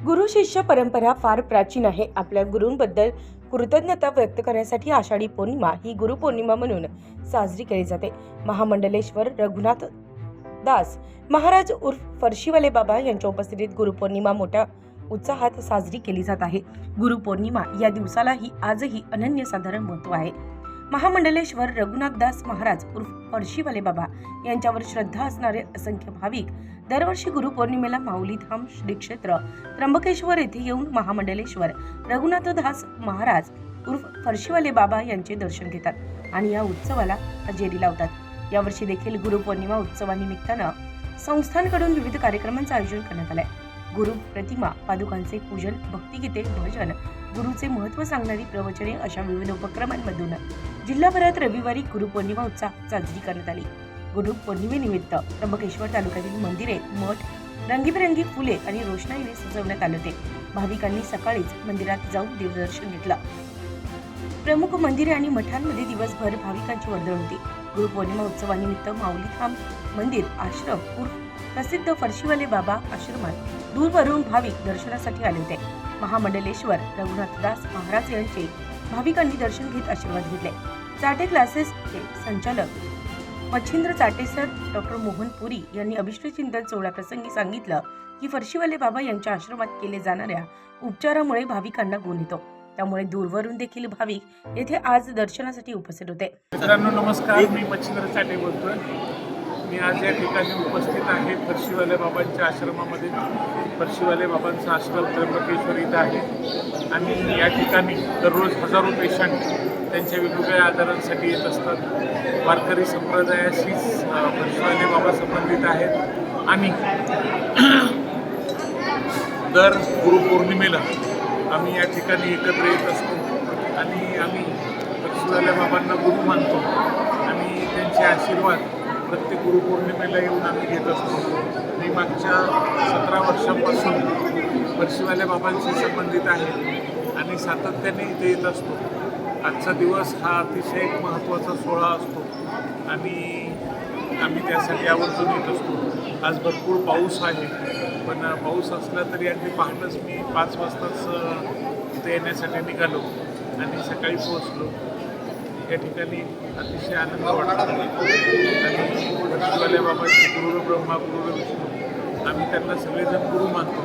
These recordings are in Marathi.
गुरु शिष्य परंपरा फार प्राचीन आहे। आपल्या गुरूंबद्दल कृतज्ञता व्यक्त करण्यासाठी आषाढी पौर्णिमा ही गुरु पौर्णिमा म्हणून साजरी केली जाते। महामंडलेश्वर रघुनाथ दास महाराज उर्फ फरशीवाले बाबा यांच्या उपस्थितीत गुरुपौर्णिमा मोठ्या उत्साहात साजरी केली जात आहे। गुरुपौर्णिमा या दिवसालाही आजही अनन्यसाधारण महत्त्व आहे। महामंडलेश्वर रघुनाथ दास महाराज उर्फ फरशीवाले बाबा यांच्यावर श्रद्धा असणारे असंख्य भाविक दरवर्षी गुरुपौर्णिमेला माऊली धाम श्री क्षेत्र त्र्यंबकेश्वर येथे येऊन महामंडलेश्वर रघुनाथ दास महाराज उर्फ फरशीवाले बाबा यांचे दर्शन घेतात आणि या उत्सवाला हजेरी लावतात। यावर्षी देखील गुरुपौर्णिमा उत्सवानिमित्तानं संस्थांकडून विविध कार्यक्रमांचं आयोजन करण्यात आलंय। गुरु प्रतिमा, पादुकांचे पूजन, भक्तिगीते, भजन, गुरुचे महत्त्व सांगणारी प्रवचने अशा विविध उपक्रमांमधून जिल्हाभरात रविवारी गुरुपौर्णिमा उत्सव साजरी करण्यात आली। गुरुपौर्णिमेनिमित्त त्र्यंबकेश्वर तालुक्यातील मंदिरे, मठ रंगीबेरंगी फुले आणि रोषणाईने सजवण्यात आले होते। भाविकांनी सकाळीच मंदिरात जाऊन देवदर्शन घेतलं। प्रमुख मंदिरे आणि मठांमध्ये दिवसभर भाविकांची वर्दळ होती। गुरुपौर्णिमा उत्सवानिमित्त माऊली धाम मंदिर आश्रम उर्फ प्रसिद्ध फरशीवाले बाबा आश्रमात दूरवरून भाविक दर्शनासाठी आले होते। महामंडलेश्वर रघुनाथदास महाराज यांचे भाविकांनी दर्शन घेत आशीर्वाद घेतले। चाटे क्लासेसचे संचालक मच्छिंद्र चाटे सर डॉक्टर मोहन पुरी यांनी अभिष्ट चिंतन सोहळ्याप्रसंगी सांगितलं की फरशीवाले बाबा यांच्या आश्रमात केले जाणाऱ्या उपचारामुळे भाविकांना गुण येतो। त्यामुळे दूरवरून देखील भाविक येथे आज दर्शनासाठी उपस्थित होते। मित्रांनो नमस्कार, मी मच्छिंद्र चाटे बोलतोय। मी आज या ठिकाणी उपस्थित आहे फरशीवाले बाबांच्या आश्रमामध्ये। फरशीवाले बाबांचा आश्रम त्र्यंबकेश्वर इथं आहे आणि या ठिकाणी दररोज हजारो पेशंट त्यांच्या वेगवेगळ्या आजारांसाठी येत असतात। वारकरी संप्रदायाशीच फरशीवाले बाबा संबंधित आहेत आणि दर गुरुपौर्णिमेला आम्ही या ठिकाणी एकत्र येत असतो आणि आम्ही फरशीवाले बाबांना गुरु मानतो आणि त्यांचे आशीर्वाद प्रत्येक गुरुपौर्णिमेला येऊन आम्ही घेत असतो। मी मागच्या 17 वर्षांपासून फरशीवाले बाबांशी संबंधित आहे आणि सातत्याने इथे येत असतो। आजचा दिवस हा अतिशय एक महत्त्वाचा सोहळा असतो आणि आम्ही त्यासाठी आवर्जून येत असतो। आज भरपूर पाऊस आहे, पण पाऊस असला तरी अगदी पहाटच मी 5 वाजताच इथे येण्यासाठी निघालो आणि सकाळी पोहोचलो। या ठिकाणी अतिशय आनंद वाटतो आणि फरशीवाले बाबांचे गुरु ब्रह्मा गुरु विष्णू आम्ही त्यांना सगळेजण गुरु मानतो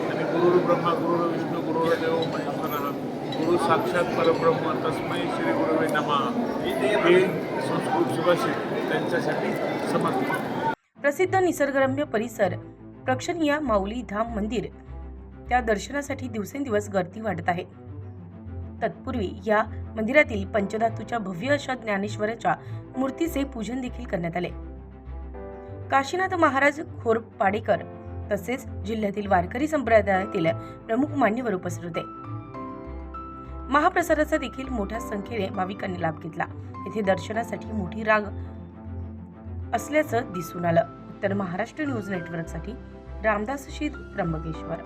आणि गुरु ब्रह्मा गुरु विष्णू गुरुदेव महेश्वरः गुरु साक्षात परब्रह्म तस्मै श्री गुरुवे नमः हे संस्कृत सुभाषित त्यांच्यासाठी समर्पित। प्रसिद्ध निसर्गरम्य परिसर प्रेक्षणीय माऊली धाम मंदिर त्या दर्शनासाठी दिवसेंदिवस गर्दी वाढत आहे। तत्पूर्वी या मंदिरातील पंचधातूच्या भव्य अशा ज्ञानेश्वराच्या मूर्तीचे पूजन देखील करण्यात आले। काशीनाथ महाराज खोरपाडेकर तसेच जिल्ह्यातील वारकरी संप्रदायातील प्रमुख मान्यवर उपस्थित होते। महाप्रसादाचा देखील मोठ्या संख्येने भाविकांनी लाभ घेतला। येथे दर्शनासाठी मोठी रांग असल्याचं दिसून आलं। उत्तर महाराष्ट्र न्यूज नेटवर्कसाठी रामदास शीद, त्र्यंबकेश्वर।